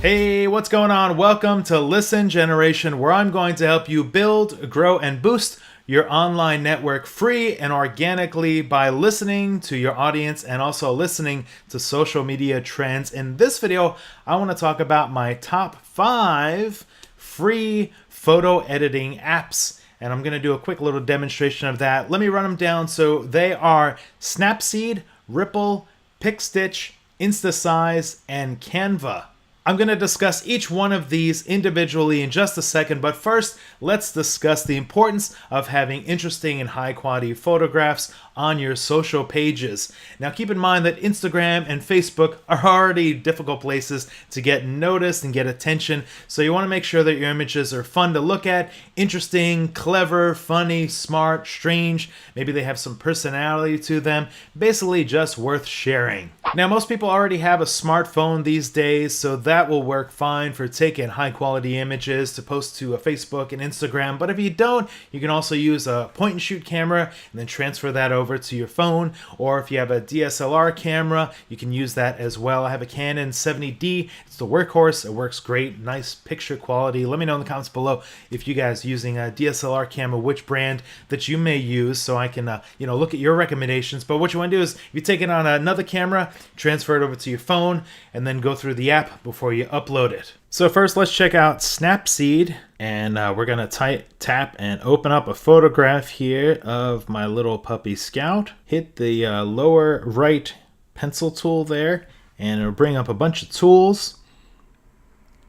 Hey, what's going on? Welcome to Listen Generation, where I'm going to help you build, grow, and boost your online network free and organically by listening to your audience and also listening to social media trends. In this video, I want to talk about my top 5 free photo editing apps. And I'm going to do a quick little demonstration of that. Let me run them down. So they are Snapseed, Ripl, Pic Stitch, Instasize, and Canva. I'm going to discuss each one of these individually in just a second, but first, let's discuss the importance of having interesting and high-quality photographs on your social pages. Now, keep in mind that Instagram and Facebook are already difficult places to get noticed and get attention, so you want to make sure that your images are fun to look at, interesting, clever, funny, smart, strange, maybe they have some personality to them, basically just worth sharing. Now, most people already have a smartphone these days, so that will work fine for taking high quality images to post to a Facebook and Instagram. But if you don't, you can also use a point and shoot camera and then transfer that over to your phone. Or if you have a DSLR camera, you can use that as well. I have a Canon 70D. It's the workhorse. It works great. Nice picture quality. Let me know in the comments below if you guys using a DSLR camera, which brand that you may use, so I can look at your recommendations. But what you want to do is you take it on another camera, transfer it over to your phone, and then go through the app before you upload it. So first, let's check out Snapseed, and we're gonna tap and open up a photograph here of my little puppy Scout. Hit the lower right pencil tool there, and it'll bring up a bunch of tools.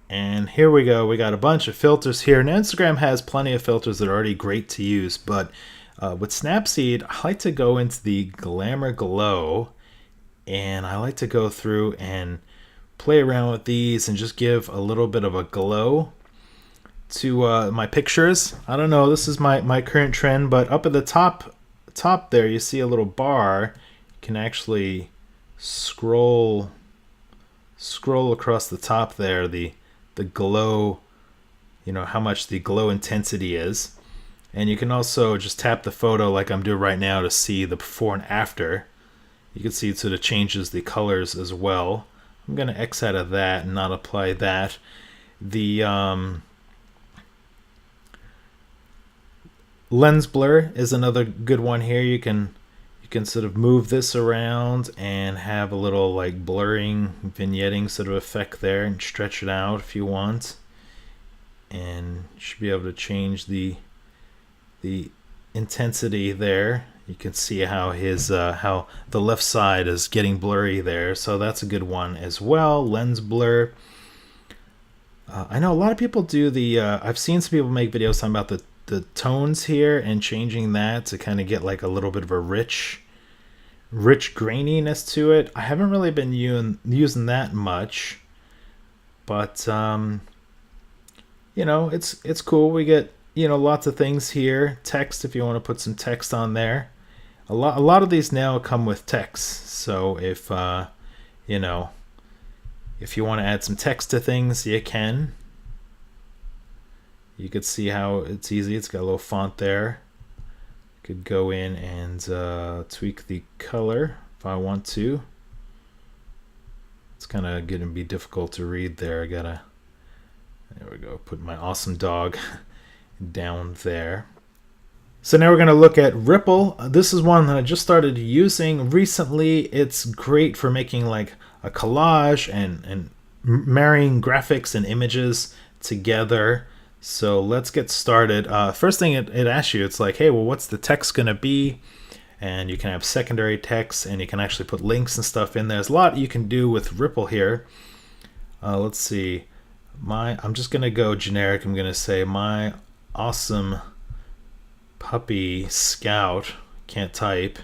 And here we go. We got a bunch of filters here. Now, Instagram has plenty of filters that are already great to use, but with Snapseed, I like to go into the Glamour Glow, and I like to go through and play around with these and just give a little bit of a glow to my pictures. I don't know, this is my current trend, but up at the top there, you see a little bar. You can actually scroll across the top there, the glow, how much the glow intensity is. And you can also just tap the photo like I'm doing right now to see the before and after. You can see it sort of changes the colors as well. I'm going to X out of that and not apply that. The lens blur is another good one here. You can sort of move this around and have a little like blurring, vignetting sort of effect there and stretch it out if you want. And you should be able to change the intensity there. You can see how how the left side is getting blurry there, so that's a good one as well. Lens blur. I know a lot of people do the. I've seen some people make videos talking about the tones here and changing that to kind of get like a little bit of a rich graininess to it. I haven't really been using that much, but it's cool. We get lots of things here. Text, if you want to put some text on there. A lot of these now come with text, so if if you want to add some text to things, you can. You could see how it's easy. It's got a little font there. Could go in and tweak the color if I want to. It's kind of going to be difficult to read there. There we go. Put my awesome dog down there. So now we're going to look at Ripl. This is one that I just started using recently. It's great for making like a collage and marrying graphics and images together. So let's get started. First thing it asks you, it's like, hey, well, what's the text going to be? And you can have secondary text, and you can actually put links and stuff in there. There's a lot you can do with Ripl here. Let's see. I'm just going to go generic. I'm going to say my awesome puppy Scout. Can't type.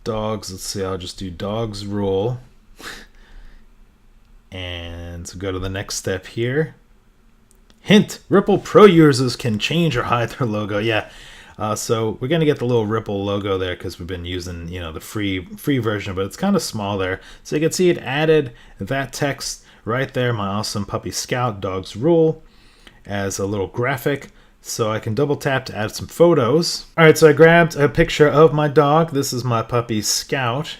Dogs, let's see, I'll just do dogs rule. And so go to the next step here. Hint, Ripl Pro users can change or hide their logo. Yeah, so we're gonna get the little Ripl logo there because we've been using the free version, but it's kind of small there. So you can see it added that text right there, my awesome puppy Scout, dogs rule, as a little graphic. So I can double tap to add some photos. All right, so I grabbed a picture of my dog. This is my puppy Scout.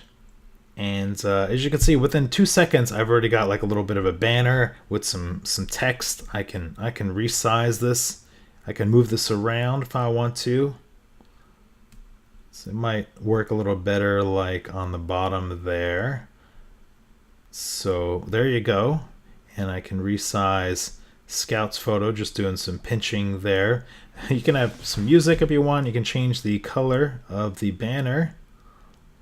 And as you can see, within 2 seconds, I've already got like a little bit of a banner with some text. I can resize this. I can move this around if I want to. So it might work a little better like on the bottom there. So there you go. And I can resize Scout's photo, just doing some pinching there. You can have some music if you want. You can change the color of the banner.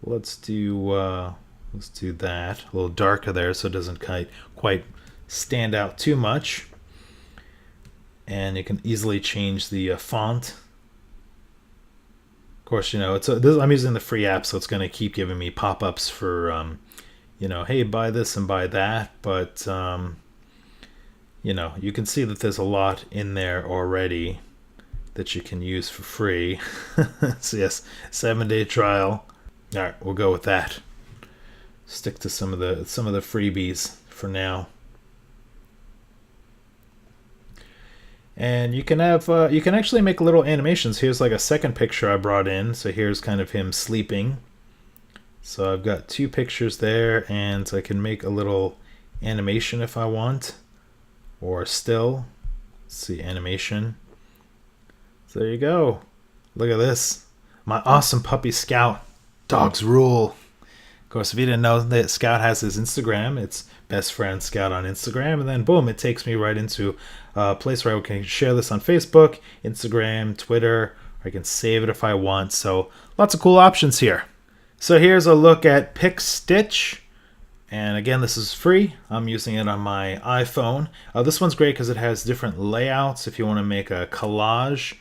Let's do that. A little darker there so it doesn't quite stand out too much. And you can easily change the font. Of course, you know, I'm using the free app, so it's going to keep giving me pop-ups for, you know, hey, buy this and buy that. But, you know, you can see that there's a lot in there already that you can use for free. So yes, 7-day trial. All right, we'll go with that. Stick to some of the freebies for now. And you can have you can actually make little animations. Here's like a second picture I brought in. So here's kind of him sleeping. So I've got 2 pictures there, and I can make a little animation if I want, or still. Let's see, animation. So there you go. Look at this. My awesome puppy Scout. Dogs rule. Of course, if you didn't know that Scout has his Instagram, it's best friend Scout on Instagram, and then boom, it takes me right into a place where I can share this on Facebook, Instagram, Twitter, or I can save it if I want. So lots of cool options here. So here's a look at Pic Stitch. And again, this is free. I'm using it on my iPhone. This one's great because it has different layouts if you want to make a collage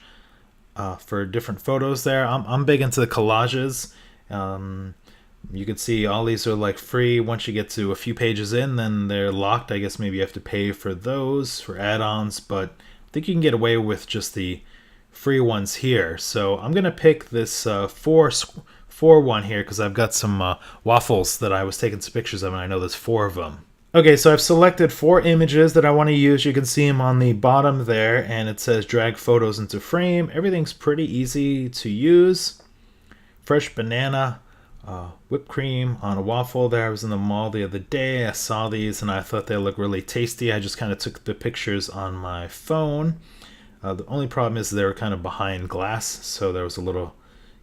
for different photos there. I'm big into the collages. You can see all these are like free. Once you get to a few pages in, then they're locked. I guess maybe you have to pay for those, for add-ons, but I think you can get away with just the free ones here. So I'm going to pick this 4 one here because I've got some waffles that I was taking some pictures of, and I know there's 4 of them. Okay, so I've selected 4 images that I want to use. You can see them on the bottom there, and it says drag photos into frame. Everything's pretty easy to use. Fresh banana, whipped cream on a waffle there. I was in the mall the other day. I saw these and I thought they looked really tasty. I just kind of took the pictures on my phone. The only problem is they were kind of behind glass, so there was a little,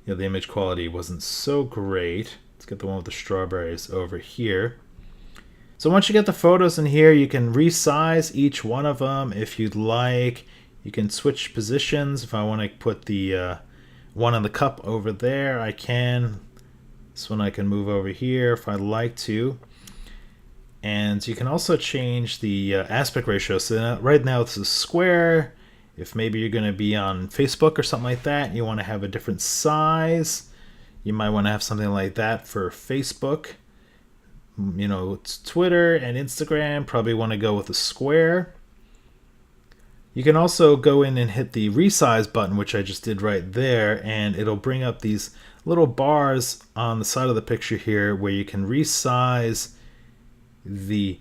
you know, the image quality wasn't so great. Let's get the one with the strawberries over here. So once you get the photos in here, you can resize each one of them if you'd like. You can switch positions. If I want to put the one on the cup over there, I can. This one I can move over here if I'd like to. And you can also change the aspect ratio. So right now it's a square. If maybe you're going to be on Facebook or something like that, you want to have a different size, you might want to have something like that for Facebook. You know, it's Twitter and Instagram, probably want to go with a square. You can also go in and hit the resize button, which I just did right there, and it'll bring up these little bars on the side of the picture here where you can resize the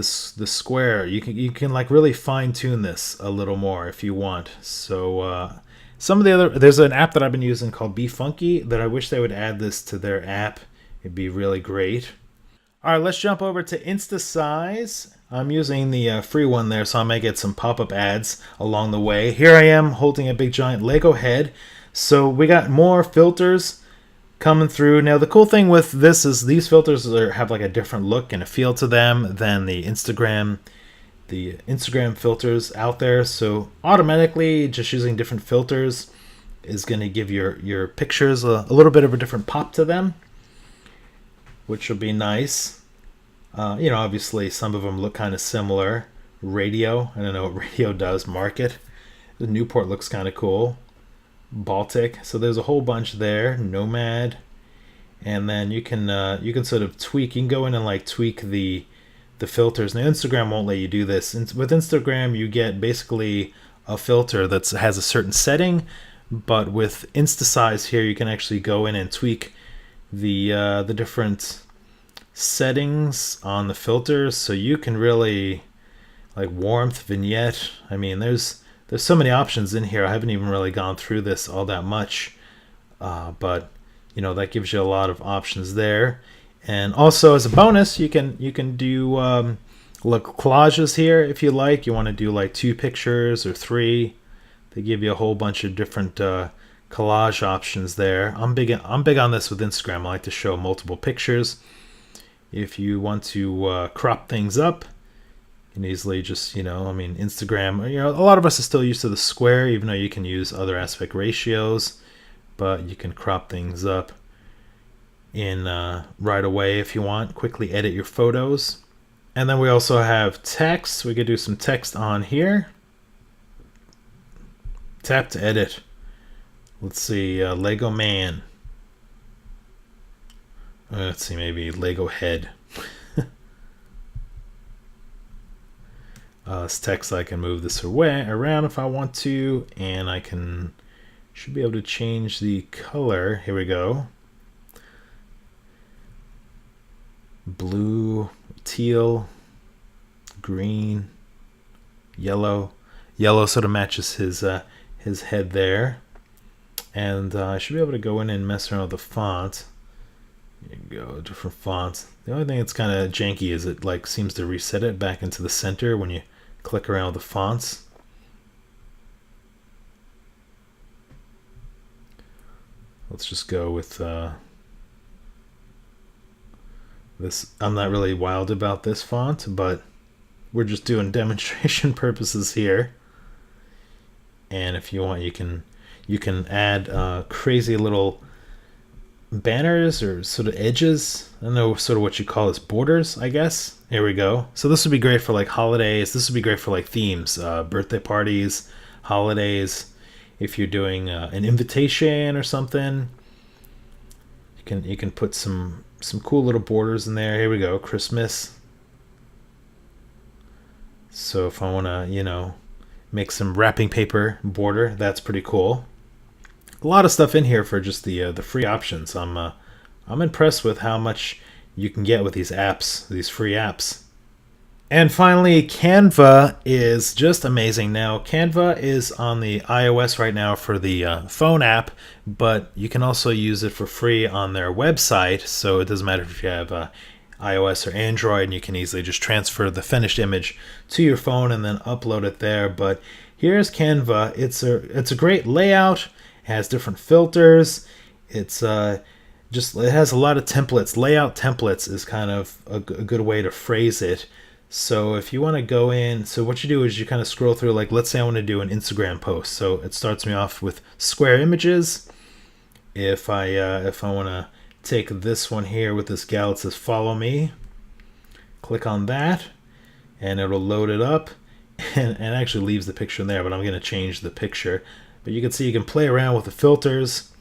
square. You can like really fine tune this a little more if you want. So some of the other, there's an app that I've been using called Be Funky that I wish they would add this to their app. It'd be really great. All right, let's jump over to Instasize. I'm using the free one there, so I may get some pop-up ads along the way. Here I am holding a big giant Lego head. So we got more filters coming through. Now the cool thing with this is these filters have like a different look and a feel to them than the Instagram filters out there. So automatically just using different filters is going to give your pictures a little bit of a different pop to them, which will be nice. You know, obviously some of them look kind of similar. Radio, I don't know what Radio does. Market, the Newport looks kind of cool. Baltic, so there's a whole bunch there. Nomad, and then you can sort of tweak. You can go in and like tweak the filters. Now Instagram won't let you do this. With Instagram, you get basically a filter that has a certain setting, but with Instasize here, you can actually go in and tweak the different settings on the filters, so you can really like warmth, vignette. I mean, there's so many options in here. I haven't even really gone through this all that much, but you know, that gives you a lot of options there. And also as a bonus, you can do look collages here if you like. You want to do like 2 pictures or 3. They give you a whole bunch of different collage options there. I'm big on this with Instagram. I like to show multiple pictures. If you want to crop things up, you can easily just, Instagram, a lot of us are still used to the square, even though you can use other aspect ratios, but you can crop things up in right away if you want. Quickly edit your photos. And then we also have text. We could do some text on here. Tap to edit. Let's see, Lego man. Let's see, maybe Lego head. This text, I can move this around if I want to, and I should be able to change the color. Here we go. Blue, teal, green, yellow. Yellow sort of matches his head there. And I should be able to go in and mess around with the font. There you go, different fonts. The only thing that's kind of janky is it like seems to reset it back into the center when you click around with the fonts. Let's just go with this. I'm not really wild about this font, but we're just doing demonstration purposes here. And if you want, you can add crazy little banners or sort of edges. I don't know sort of what you call this, borders, I guess. Here we go. So this would be great for like holidays. This would be great for like themes, birthday parties, holidays. If you're doing an invitation or something, you can put some cool little borders in there. Here we go, Christmas. So if I want to, make some wrapping paper border, that's pretty cool. A lot of stuff in here for just the free options. I'm impressed with how much you can get with these apps, these free apps. And finally, Canva is just amazing. Now, Canva is on the iOS right now for the phone app, but you can also use it for free on their website. So it doesn't matter if you have iOS or Android, and you can easily just transfer the finished image to your phone and then upload it there. But here's Canva. It's a great layout. It has different filters. It has a lot of templates. Layout templates is kind of a good way to phrase it. So if you want to go in, so what you do is you kind of scroll through, like let's say I want to do an Instagram post. So it starts me off with square images. If I want to take this one here with this gal, it says follow me. Click on that and it'll load it up and actually leaves the picture in there, but I'm going to change the picture. But you can see you can play around with the filters.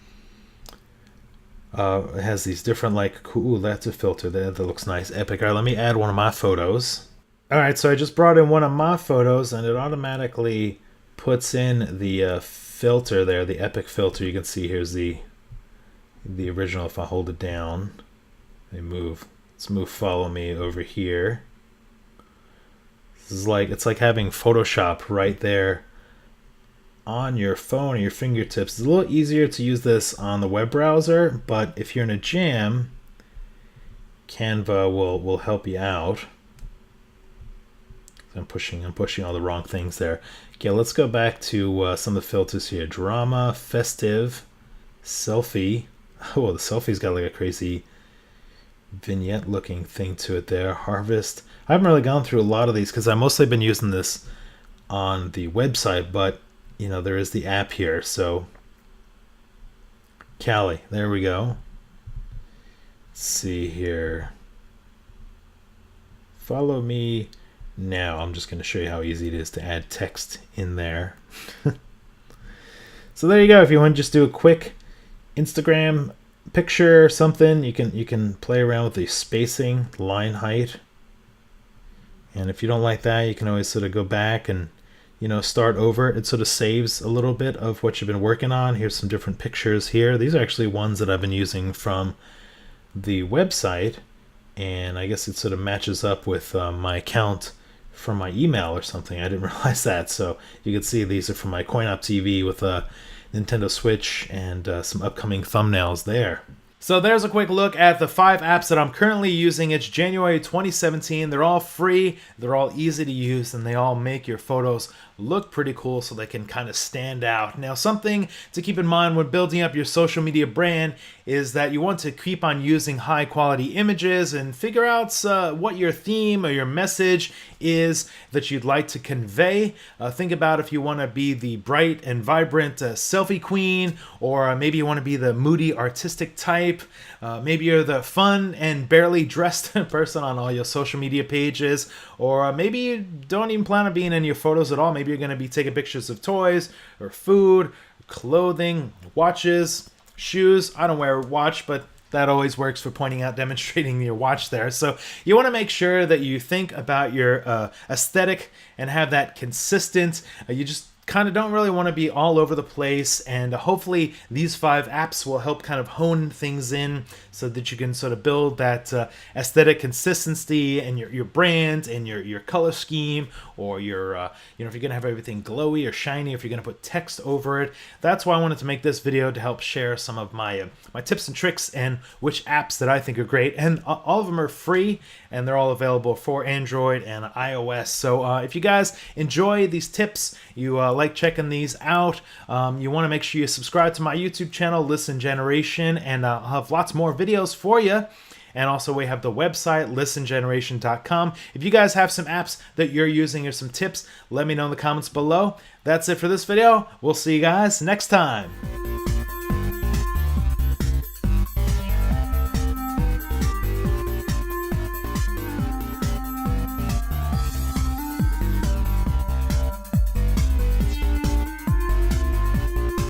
It has these different ooh, that's a filter there that looks nice. Epic. All right, let me add one of my photos. All right, so I just brought in one of my photos and it automatically puts in the filter there, the Epic filter. You can see here's the original. If I hold it down, let's move follow me over here. This is it's like having Photoshop right there on your phone or your fingertips. It's a little easier to use this on the web browser, but if you're in a jam, Canva will help you out. I'm pushing all the wrong things there. Okay, let's go back to some of the filters here. Drama, festive, selfie. Oh, the selfie's got like a crazy vignette looking thing to it there. Harvest. I haven't really gone through a lot of these because I've mostly been using this on the website, but there is the app here. So Cali, there we go. Let's see here. Follow me now. I'm just going to show you how easy it is to add text in there. So there you go. If you want to just do a quick Instagram picture or something, you can play around with the spacing, line height. And if you don't like that, you can always sort of go back and start over. It sort of saves a little bit of what you've been working on. Here's some different pictures here. These are actually ones that I've been using from the website, and I guess it sort of matches up with my account from my email or something. I didn't realize that. So you can see these are from my CoinOp TV with a Nintendo Switch and some upcoming thumbnails there. So there's a quick look at the 5 apps that I'm currently using. It's January 2017. They're all free, they're all easy to use, and they all make your photos look pretty cool so they can kind of stand out. Now, something to keep in mind when building up your social media brand is that you want to keep on using high quality images and figure out what your theme or your message is that you'd like to convey. Think about if you want to be the bright and vibrant selfie queen, or maybe you want to be the moody artistic type. Maybe you're the fun and barely dressed person on all your social media pages, or maybe you don't even plan on being in your photos at all. Maybe you're going to be taking pictures of toys or food, clothing, watches, shoes. I don't wear a watch, but that always works for pointing out, demonstrating your watch there. So you want to make sure that you think about your aesthetic and have that consistent. You just kind of don't really want to be all over the place, and hopefully these 5 apps will help kind of hone things in so that you can sort of build that aesthetic consistency and your brand and your color scheme, or your if you're gonna have everything glowy or shiny, if you're gonna put text over it. That's why I wanted to make this video, to help share some of my my tips and tricks and which apps that I think are great. And all of them are free, and they're all available for Android and iOS. So if you guys enjoy these tips, you like checking these out, you want to make sure you subscribe to my YouTube channel, Listen Generation, and I'll have lots more videos for you. And also we have the website, listengeneration.com. If you guys have some apps that you're using or some tips, let me know in the comments below. That's it for this video. We'll see you guys next time.